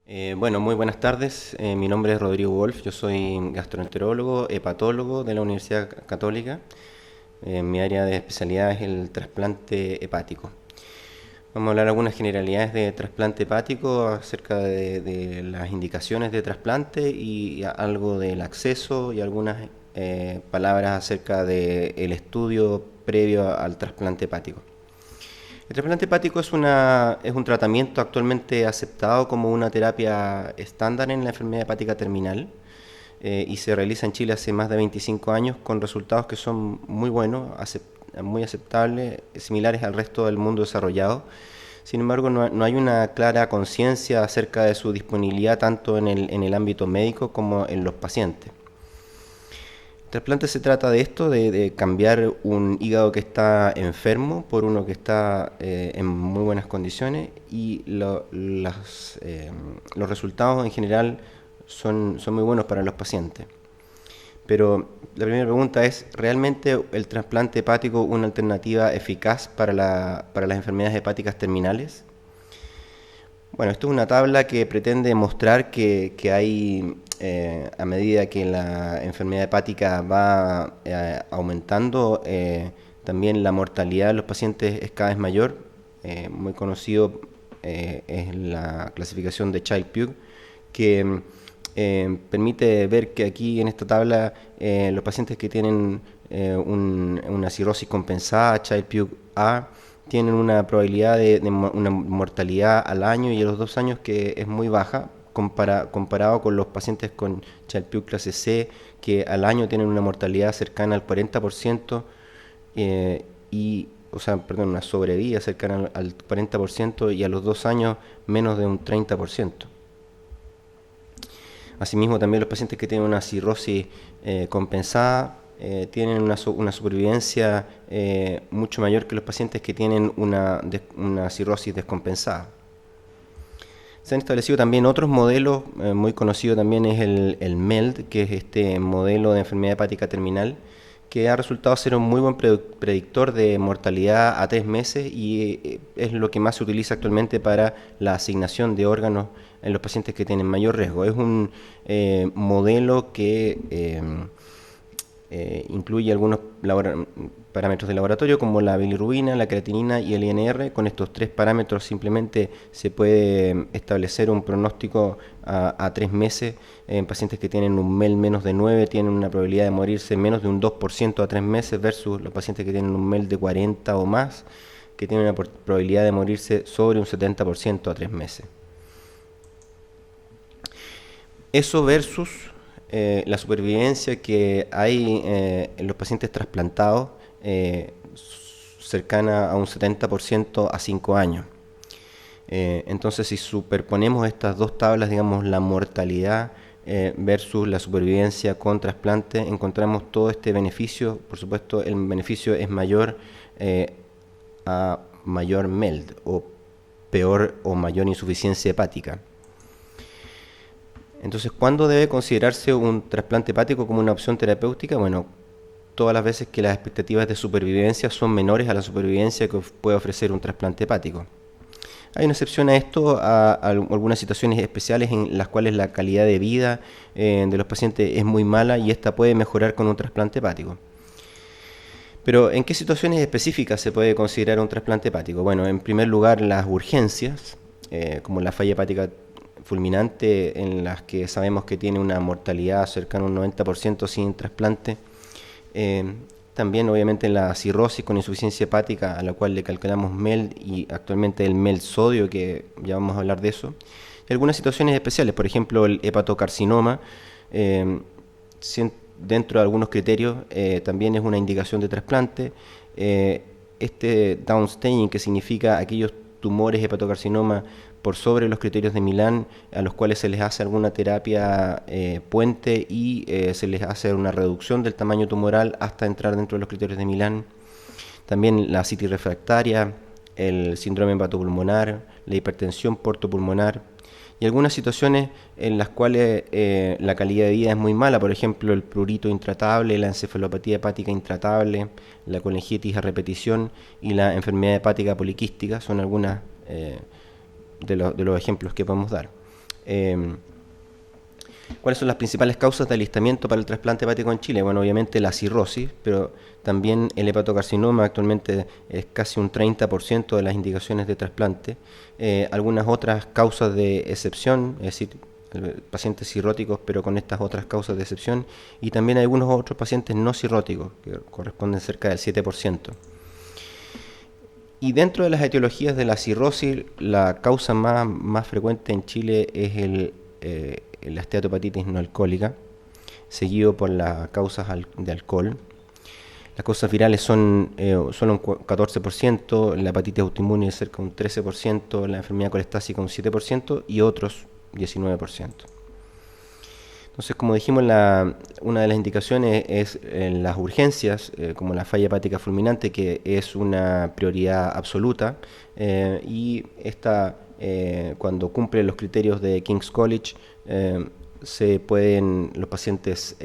Bueno, muy buenas tardes. Mi nombre es Rodrigo Wolf. Yo soy gastroenterólogo, hepatólogo de la Universidad Católica. Mi área de especialidad es el trasplante hepático. Vamos a hablar algunas generalidades de trasplante hepático, acerca de las indicaciones de trasplante y algo del acceso y algunas palabras acerca del estudio previo al trasplante hepático. El trasplante hepático es un tratamiento actualmente aceptado como una terapia estándar en la enfermedad hepática terminal, y se realiza en Chile hace más de 25 años con resultados que son muy buenos, muy aceptables, similares al resto del mundo desarrollado. Sin embargo, no hay una clara conciencia acerca de su disponibilidad tanto en el ámbito médico como en los pacientes. El trasplante se trata de esto, de cambiar un hígado que está enfermo por uno que está en muy buenas condiciones, y los resultados en general son muy buenos para los pacientes. Pero la primera pregunta es, ¿realmente el trasplante hepático una alternativa eficaz para las enfermedades hepáticas terminales? Bueno, esto es una tabla que pretende mostrar que hay, a medida que la enfermedad hepática va aumentando, también la mortalidad de los pacientes es cada vez mayor. Muy conocido es la clasificación de Child-Pugh, que permite ver que aquí en esta tabla los pacientes que tienen una cirrosis compensada, Child-Pugh A, tienen una probabilidad de una mortalidad al año y a los 2 años que es muy baja, comparado con los pacientes con Child-Pugh clase C, que al año tienen una mortalidad cercana al 40%, una sobrevida cercana al 40%, y a los 2 años menos de un 30%. Asimismo, también los pacientes que tienen una cirrosis compensada tienen una supervivencia mucho mayor que los pacientes que tienen una cirrosis descompensada. Se han establecido también otros modelos. Muy conocido también es el MELD, que es este modelo de enfermedad hepática terminal, que ha resultado ser un muy buen predictor de mortalidad a 3 meses, y es lo que más se utiliza actualmente para la asignación de órganos en los pacientes que tienen mayor riesgo. Es un modelo que incluye algunos parámetros de laboratorio como la bilirrubina, la creatinina y el INR. Con estos 3 parámetros simplemente se puede establecer un pronóstico a 3 meses. En pacientes que tienen un MEL menos de 9 tienen una probabilidad de morirse menos de un 2% a 3 meses, versus los pacientes que tienen un MEL de 40 o más, que tienen una probabilidad de morirse sobre un 70% a 3 meses. Eso versus la supervivencia que hay en los pacientes trasplantados, cercana a un 70% a 5 años. Entonces, si superponemos estas dos tablas, digamos, la mortalidad versus la supervivencia con trasplante, encontramos todo este beneficio. Por supuesto, el beneficio es mayor a mayor MELD, o peor o mayor insuficiencia hepática. Entonces, ¿cuándo debe considerarse un trasplante hepático como una opción terapéutica? Bueno, todas las veces que las expectativas de supervivencia son menores a la supervivencia que puede ofrecer un trasplante hepático. Hay una excepción a esto, a algunas situaciones especiales en las cuales la calidad de vida de los pacientes es muy mala, y esta puede mejorar con un trasplante hepático. Pero, ¿en qué situaciones específicas se puede considerar un trasplante hepático? Bueno, en primer lugar, las urgencias, como la falla hepática fulminante, en las que sabemos que tiene una mortalidad cercana a un 90% sin trasplante. También, obviamente, la cirrosis con insuficiencia hepática, a la cual le calculamos MELD, y actualmente el MELD sodio, que ya vamos a hablar de eso. Y algunas situaciones especiales, por ejemplo, el hepatocarcinoma, dentro de algunos criterios, también es una indicación de trasplante. Este downstaging, que significa aquellos tumores hepatocarcinoma por sobre los criterios de Milán, a los cuales se les hace alguna terapia puente, y se les hace una reducción del tamaño tumoral hasta entrar dentro de los criterios de Milán. También la citis refractaria, el síndrome hepatopulmonar, la hipertensión portopulmonar, y algunas situaciones en las cuales la calidad de vida es muy mala, por ejemplo el prurito intratable, la encefalopatía hepática intratable, la colegitis a repetición y la enfermedad hepática poliquística son algunas de los ejemplos que podemos dar. ¿Cuáles son las principales causas de alistamiento para el trasplante hepático en Chile? Bueno, obviamente la cirrosis, pero también el hepatocarcinoma. Actualmente es casi un 30% de las indicaciones de trasplante. Algunas otras causas de excepción, es decir, pacientes cirróticos pero con estas otras causas de excepción, y también algunos otros pacientes no cirróticos, que corresponden cerca del 7%. Y dentro de las etiologías de la cirrosis, la causa más frecuente en Chile es la esteatohepatitis no alcohólica, seguido por las causas de alcohol. Las causas virales son solo un 14%, la hepatitis autoinmune es cerca de un 13%, la enfermedad colestásica un 7% y otros 19%. Entonces, como dijimos, una de las indicaciones es en las urgencias, como la falla hepática fulminante, que es una prioridad absoluta, y esta, cuando cumple los criterios de King's College, se pueden los pacientes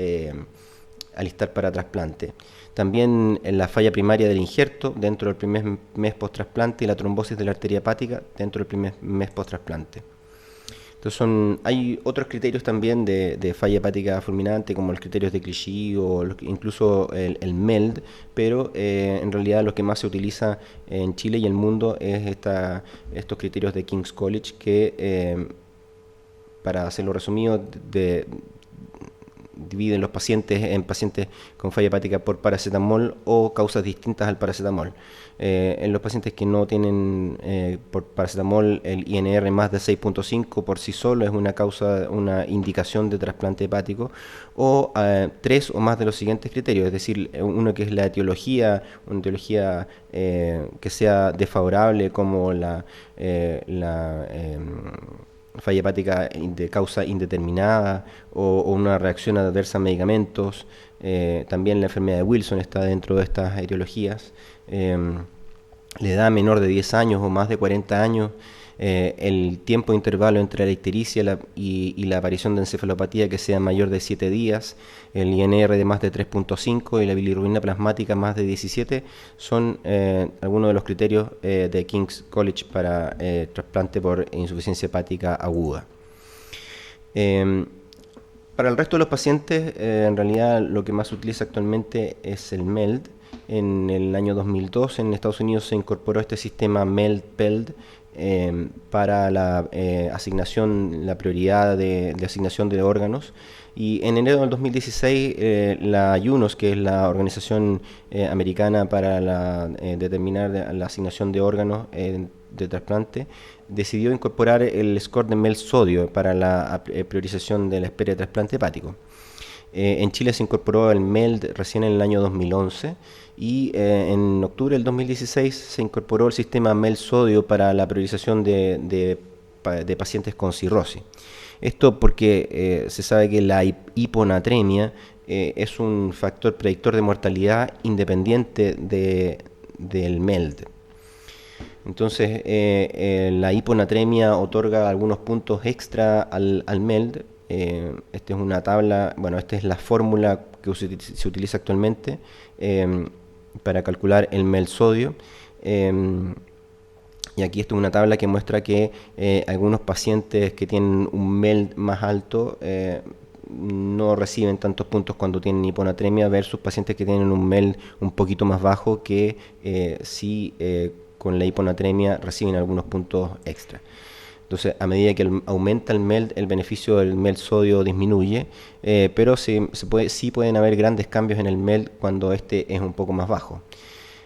alistar para trasplante. También en la falla primaria del injerto dentro del primer mes post-trasplante y la trombosis de la arteria hepática dentro del primer mes post-trasplante. Entonces hay otros criterios también de falla hepática fulminante, como los criterios de Clichy o incluso el MELD, pero en realidad lo que más se utiliza en Chile y el mundo es estos criterios de King's College que, para hacerlo resumido, dividen los pacientes en pacientes con falla hepática por paracetamol o causas distintas al paracetamol. En los pacientes que no tienen por paracetamol el INR más de 6.5 por sí solo es una indicación de trasplante hepático, o 3 o más de los siguientes criterios, es decir, uno que es una etiología que sea desfavorable, como la falla hepática de causa indeterminada o una reacción adversa a medicamentos. También la enfermedad de Wilson está dentro de estas etiologías. La edad menor de 10 años o más de 40 años, el tiempo de intervalo entre la ictericia y la aparición de encefalopatía que sea mayor de 7 días, el INR de más de 3.5 y la bilirrubina plasmática más de 17 son algunos de los criterios de King's College para trasplante por insuficiencia hepática aguda. Para el resto de los pacientes, en realidad lo que más se utiliza actualmente es el MELD. En el año 2002 en Estados Unidos se incorporó este sistema MELD-PELD para la asignación, la prioridad de asignación de órganos. Y en enero del 2016 la UNOS, que es la organización americana para determinar la asignación de órganos de trasplante, decidió incorporar el score de MELD sodio para la priorización de la espera de trasplante hepático. En Chile se incorporó el MELD recién en el año 2011 y en octubre del 2016 se incorporó el sistema MELD sodio para la priorización de pacientes con cirrosis. Esto porque se sabe que la hiponatremia es un factor predictor de mortalidad independiente del MELD. Entonces, la hiponatremia otorga algunos puntos extra al MELD. Esta es una tabla, esta es la fórmula que se utiliza actualmente para calcular el MELD sodio. Y aquí esta es una tabla que muestra que algunos pacientes que tienen un MELD más alto no reciben tantos puntos cuando tienen hiponatremia, versus pacientes que tienen un MELD un poquito más bajo que sí con la hiponatremia reciben algunos puntos extra. Entonces, a medida que aumenta el MELD, el beneficio del MELD sodio disminuye, pero sí pueden haber grandes cambios en el MELD cuando este es un poco más bajo.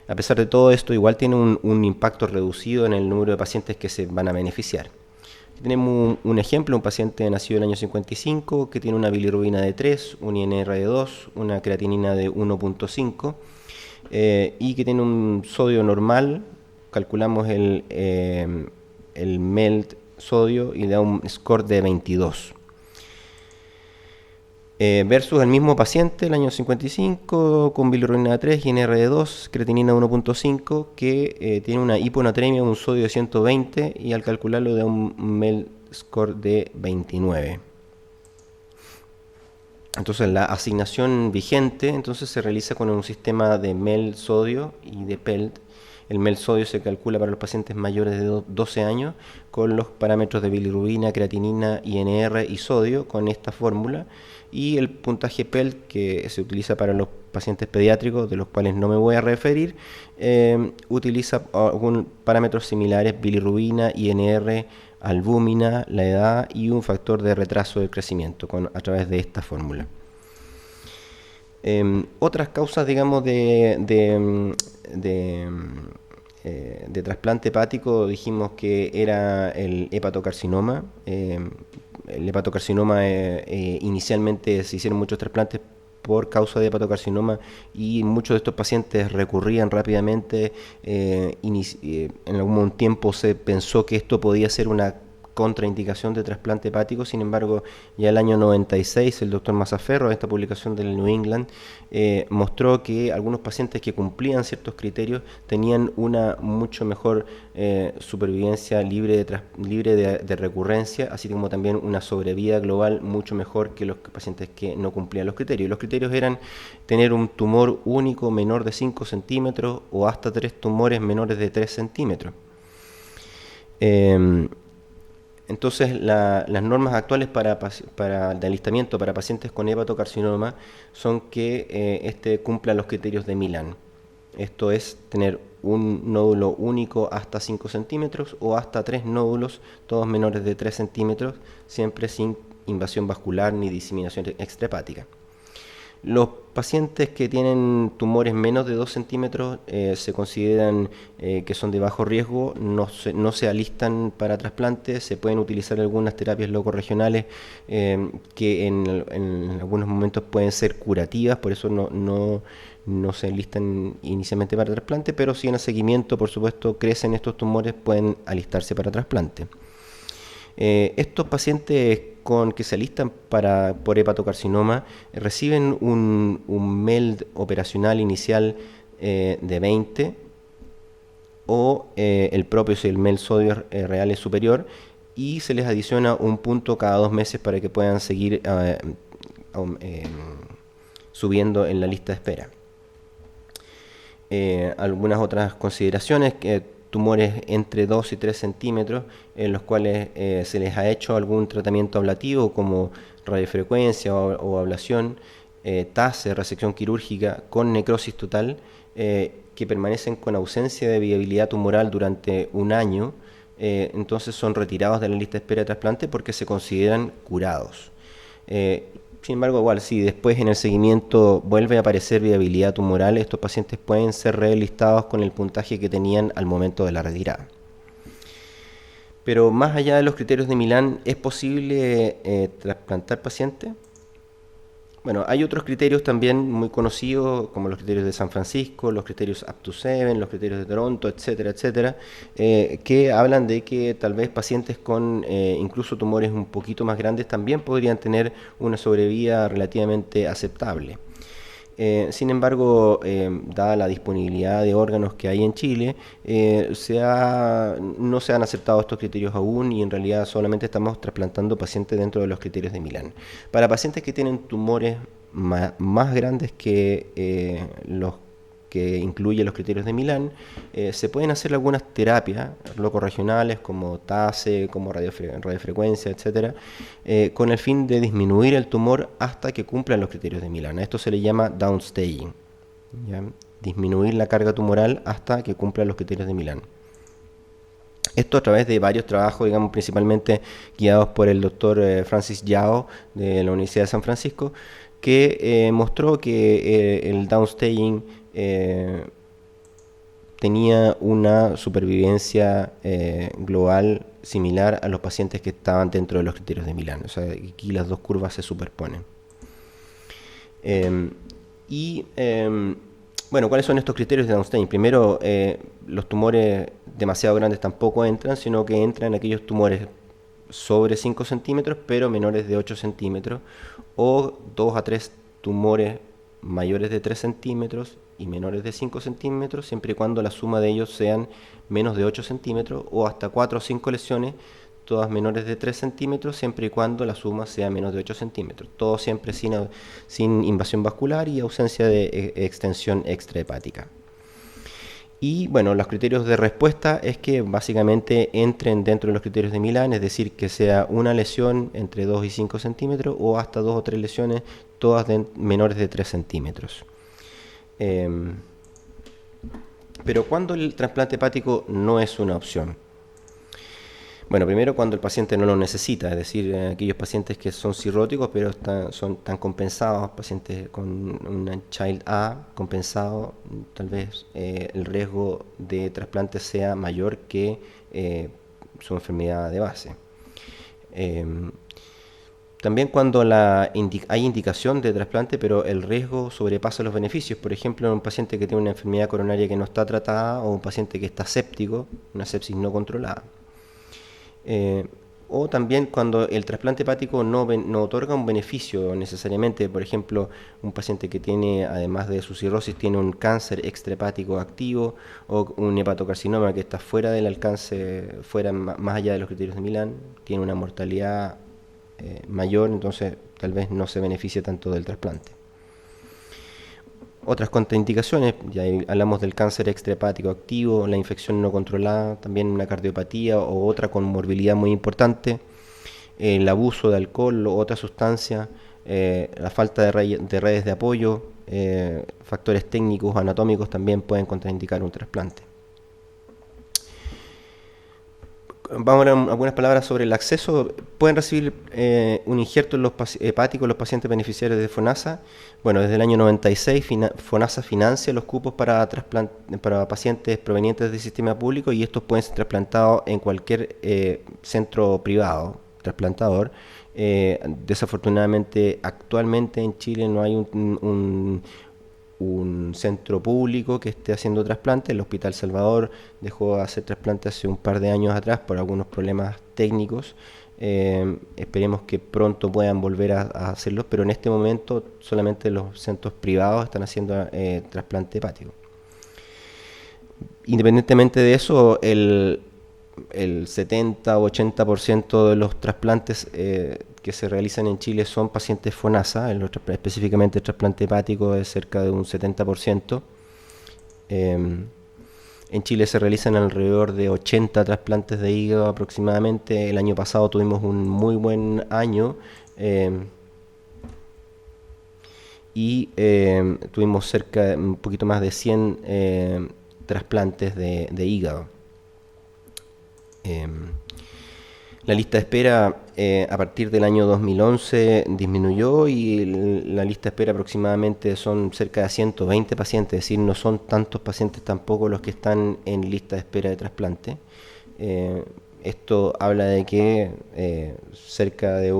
A pesar de todo esto, igual tiene un impacto reducido en el número de pacientes que se van a beneficiar. Tenemos un ejemplo, un paciente nacido en el año 55 que tiene una bilirrubina de 3, un INR de 2, una creatinina de 1.5 y que tiene un sodio normal. Calculamos el MELD sodio y da un score de 22. Versus el mismo paciente, el año 55, con bilirrubina de 3 y INR de 2, creatinina 1.5, que tiene una hiponatremia, un sodio de 120, y al calcularlo da un MELD score de 29. Entonces la asignación vigente se realiza con un sistema de MELD sodio y de PELD. El MEL sodio se calcula para los pacientes mayores de 12 años con los parámetros de bilirrubina, creatinina, INR y sodio con esta fórmula, y el puntaje PELT que se utiliza para los pacientes pediátricos, de los cuales no me voy a referir, utiliza algunos parámetros similares: bilirrubina, INR, albúmina, la edad y un factor de retraso del crecimiento a través de esta fórmula. Otras causas, digamos, de trasplante hepático, dijimos que era el hepatocarcinoma. El hepatocarcinoma, inicialmente se hicieron muchos trasplantes por causa de hepatocarcinoma y muchos de estos pacientes recurrían rápidamente. En algún tiempo se pensó que esto podía ser una contraindicación de trasplante hepático. Sin embargo, ya el año 96 el doctor Mazzaferro, esta publicación del New England, mostró que algunos pacientes que cumplían ciertos criterios tenían una mucho mejor supervivencia libre de recurrencia, así como también una sobrevida global mucho mejor que los pacientes que no cumplían los criterios. Los criterios eran tener un tumor único menor de 5 centímetros o hasta 3 tumores menores de 3 centímetros. Entonces, las normas actuales para el alistamiento para pacientes con hepatocarcinoma son que cumpla los criterios de Milán. Esto es tener un nódulo único hasta 5 centímetros o hasta 3 nódulos, todos menores de 3 centímetros, siempre sin invasión vascular ni diseminación extrahepática. Los pacientes que tienen tumores menos de 2 centímetros se consideran que son de bajo riesgo, no se alistan para trasplante. Se pueden utilizar algunas terapias locorregionales que en algunos momentos pueden ser curativas, por eso no se alistan inicialmente para trasplante, pero si en el seguimiento, por supuesto, crecen estos tumores, pueden alistarse para trasplante. Estos pacientes que se alistan por hepatocarcinoma reciben un MELD operacional inicial de 20, o el propio si el MELD sodio real es superior, y se les adiciona un punto cada 2 meses para que puedan seguir subiendo en la lista de espera. Algunas otras consideraciones: tumores entre 2 y 3 centímetros, en los cuales se les ha hecho algún tratamiento ablativo como radiofrecuencia o ablación, TASE, resección quirúrgica con necrosis total, que permanecen con ausencia de viabilidad tumoral durante un año, entonces son retirados de la lista de espera de trasplante porque se consideran curados. Sin embargo, igual, si después en el seguimiento vuelve a aparecer viabilidad tumoral, estos pacientes pueden ser relistados con el puntaje que tenían al momento de la retirada. Pero más allá de los criterios de Milán, ¿es posible trasplantar pacientes? Bueno, hay otros criterios también muy conocidos, como los criterios de San Francisco, los criterios Up2 los criterios de Toronto, etcétera, etcétera, que hablan de que tal vez pacientes con incluso tumores un poquito más grandes también podrían tener una sobrevida relativamente aceptable. Sin embargo, dada la disponibilidad de órganos que hay en Chile, no se han aceptado estos criterios aún, y en realidad solamente estamos trasplantando pacientes dentro de los criterios de Milán. Para pacientes que tienen tumores más grandes que los que incluyen los criterios de Milán, se pueden hacer algunas terapias locorregionales como TASE, como radiofrecuencia, etcétera, con el fin de disminuir el tumor hasta que cumplan los criterios de Milán. A esto se le llama downstaging, ¿ya? Disminuir la carga tumoral hasta que cumplan los criterios de Milán. Esto a través de varios trabajos, digamos, principalmente guiados por el doctor Francis Yao de la Universidad de San Francisco, que mostró que el downstaging tenía una supervivencia global similar a los pacientes que estaban dentro de los criterios de Milán. O sea, aquí las dos curvas se superponen. Bueno, ¿cuáles son estos criterios de downstaging? Primero, los tumores demasiado grandes tampoco entran, sino que entran aquellos tumores sobre 5 centímetros, pero menores de 8 centímetros, o 2 a 3 tumores mayores de 3 centímetros y menores de 5 centímetros, siempre y cuando la suma de ellos sean menos de 8 centímetros, o hasta 4 o 5 lesiones, todas menores de 3 centímetros, siempre y cuando la suma sea menos de 8 centímetros. Todo siempre sin invasión vascular y ausencia de extensión extrahepática. Y bueno, los criterios de respuesta es que básicamente entren dentro de los criterios de Milán, es decir, que sea una lesión entre 2 y 5 centímetros o hasta 2 o 3 lesiones, todas menores de 3 centímetros. Pero ¿cuándo el trasplante hepático no es una opción? Bueno, primero cuando el paciente no lo necesita, es decir, aquellos pacientes que son cirróticos pero están compensados, pacientes con una Child A compensado, tal vez el riesgo de trasplante sea mayor que su enfermedad de base. También cuando hay indicación de trasplante, pero el riesgo sobrepasa los beneficios. Por ejemplo, en un paciente que tiene una enfermedad coronaria que no está tratada o un paciente que está séptico, una sepsis no controlada. O también cuando el trasplante hepático no otorga un beneficio necesariamente. Por ejemplo, un paciente que tiene, además de su cirrosis, tiene un cáncer extrahepático activo o un hepatocarcinoma que está fuera del alcance, más allá de los criterios de Milán, tiene una mortalidad mayor, entonces tal vez no se beneficia tanto del trasplante. Otras contraindicaciones, ya hablamos del cáncer extrahepático activo, la infección no controlada, también una cardiopatía o otra comorbilidad muy importante, el abuso de alcohol o otra sustancia, la falta de redes de apoyo, factores técnicos, anatómicos también pueden contraindicar un trasplante. Vamos a hablar algunas palabras sobre el acceso. Pueden recibir un injerto hepático los pacientes beneficiarios de FONASA. Bueno, desde el año 96 FONASA financia los cupos para pacientes provenientes del sistema público y estos pueden ser trasplantados en cualquier centro privado trasplantador. Desafortunadamente, actualmente en Chile no hay un centro público que esté haciendo trasplante. El Hospital Salvador dejó de hacer trasplante hace un par de años atrás por algunos problemas técnicos. Esperemos que pronto puedan volver a hacerlo, pero en este momento solamente los centros privados están haciendo trasplante hepático. Independientemente de eso, el 70 o 80% de los trasplantes que se realizan en Chile son pacientes FONASA, específicamente el trasplante hepático es cerca de un 70%. En Chile se realizan alrededor de 80 trasplantes de hígado aproximadamente. El año pasado tuvimos un muy buen año y tuvimos un poquito más de 100 trasplantes de hígado. La lista de espera a partir del año 2011 disminuyó y la lista de espera aproximadamente son cerca de 120 pacientes, es decir, no son tantos pacientes tampoco los que están en lista de espera de trasplante. Esto habla de que cerca de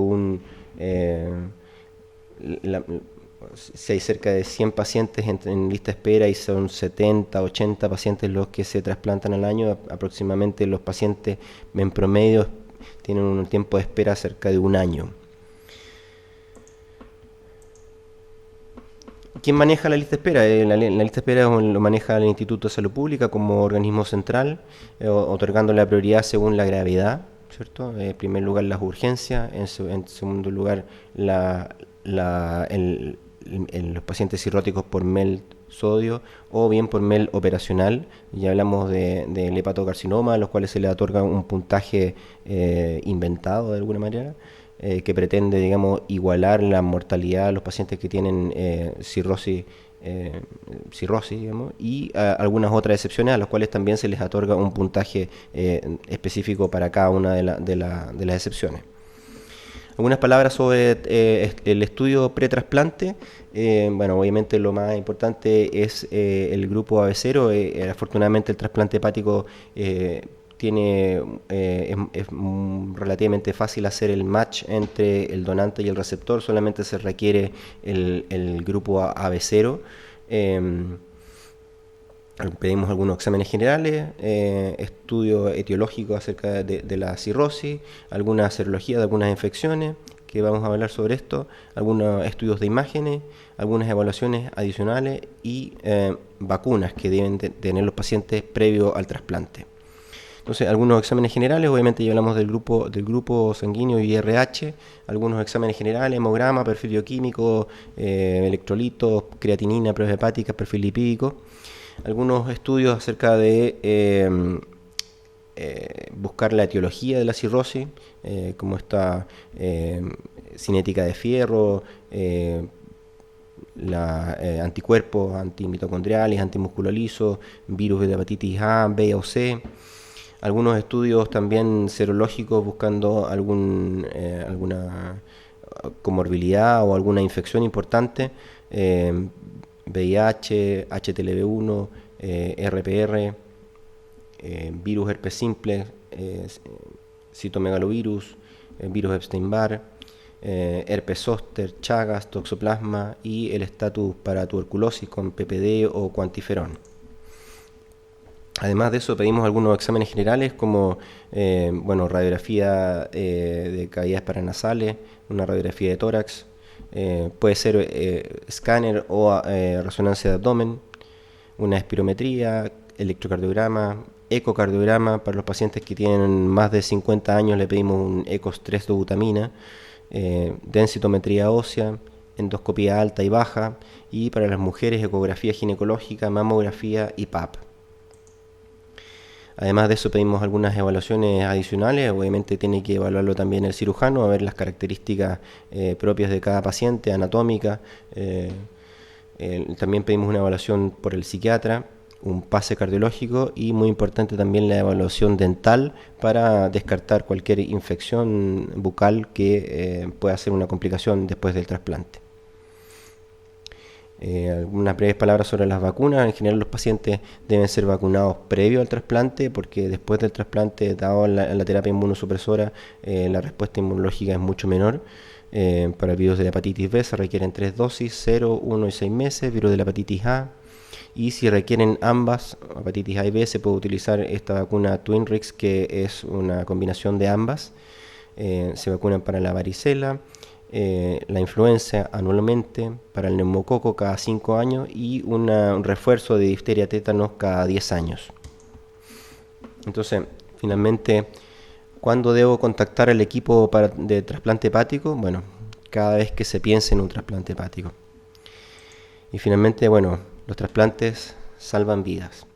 si hay cerca de 100 pacientes en lista de espera y son 70, 80 pacientes los que se trasplantan al año, aproximadamente los pacientes en promedio tienen un tiempo de espera cerca de un año. ¿Quién maneja la lista de espera? La lista de espera lo maneja el Instituto de Salud Pública como organismo central, otorgando la prioridad según la gravedad, ¿cierto? En primer lugar las urgencias, en segundo lugar los pacientes cirróticos por MEL sodio o bien por MEL operacional. Ya hablamos del hepatocarcinoma, a los cuales se le otorga un puntaje inventado de alguna manera, que pretende, digamos, igualar la mortalidad a los pacientes que tienen cirrosis, digamos, y algunas otras excepciones a las cuales también se les otorga un puntaje específico para cada una de las excepciones. Algunas palabras sobre el estudio pretrasplante. Bueno, obviamente lo más importante es el grupo AB0. Afortunadamente el trasplante hepático es relativamente fácil hacer el match entre el donante y el receptor. Solamente se requiere el grupo AB0. Pedimos algunos exámenes generales, estudios etiológicos acerca de la cirrosis, alguna serología de algunas infecciones, que vamos a hablar sobre esto, algunos estudios de imágenes, algunas evaluaciones adicionales y vacunas que deben tener los pacientes previo al trasplante. Entonces, algunos exámenes generales, obviamente ya hablamos del grupo sanguíneo y IRH, algunos exámenes generales, hemograma, perfil bioquímico, electrolitos, creatinina, pruebas hepáticas, perfil lipídico. algunos estudios acerca de buscar la etiología de la cirrosis, como esta cinética de fierro, anticuerpos antimitocondriales, antimúsculo liso, virus de hepatitis A, B o C. Algunos estudios también serológicos buscando alguna comorbilidad o alguna infección importante, VIH, HTLV1, RPR, virus herpes simple, citomegalovirus, virus Epstein-Barr, herpes zóster, Chagas, toxoplasma y el estatus para tuberculosis con PPD o cuantiferón. Además de eso pedimos algunos exámenes generales como radiografía de cavidades paranasales, una radiografía de tórax, puede ser escáner o resonancia de abdomen, una espirometría, electrocardiograma, ecocardiograma. Para los pacientes que tienen más de 50 años le pedimos un ECOS-3 de butamina, densitometría ósea, endoscopía alta y baja, y para las mujeres ecografía ginecológica, mamografía y PAP. Además de eso pedimos algunas evaluaciones adicionales. Obviamente tiene que evaluarlo también el cirujano, a ver las características propias de cada paciente, anatómica. También pedimos una evaluación por el psiquiatra, un pase cardiológico y muy importante también la evaluación dental para descartar cualquier infección bucal que pueda ser una complicación después del trasplante. Algunas breves palabras sobre las vacunas. En general los pacientes deben ser vacunados previo al trasplante, porque después del trasplante, dado la terapia inmunosupresora, la respuesta inmunológica es mucho menor. Para el virus de la hepatitis B se requieren 3 dosis, 0, 1 y 6 meses, virus de la hepatitis A. Y si requieren ambas, hepatitis A y B, se puede utilizar esta vacuna Twinrix, que es una combinación de ambas. Se vacunan para la varicela, la influenza anualmente, para el neumococo cada 5 años y un refuerzo de difteria tétanos cada 10 años. Entonces, finalmente, ¿cuándo debo contactar al equipo de trasplante hepático? Bueno, cada vez que se piense en un trasplante hepático. Y finalmente, los trasplantes salvan vidas.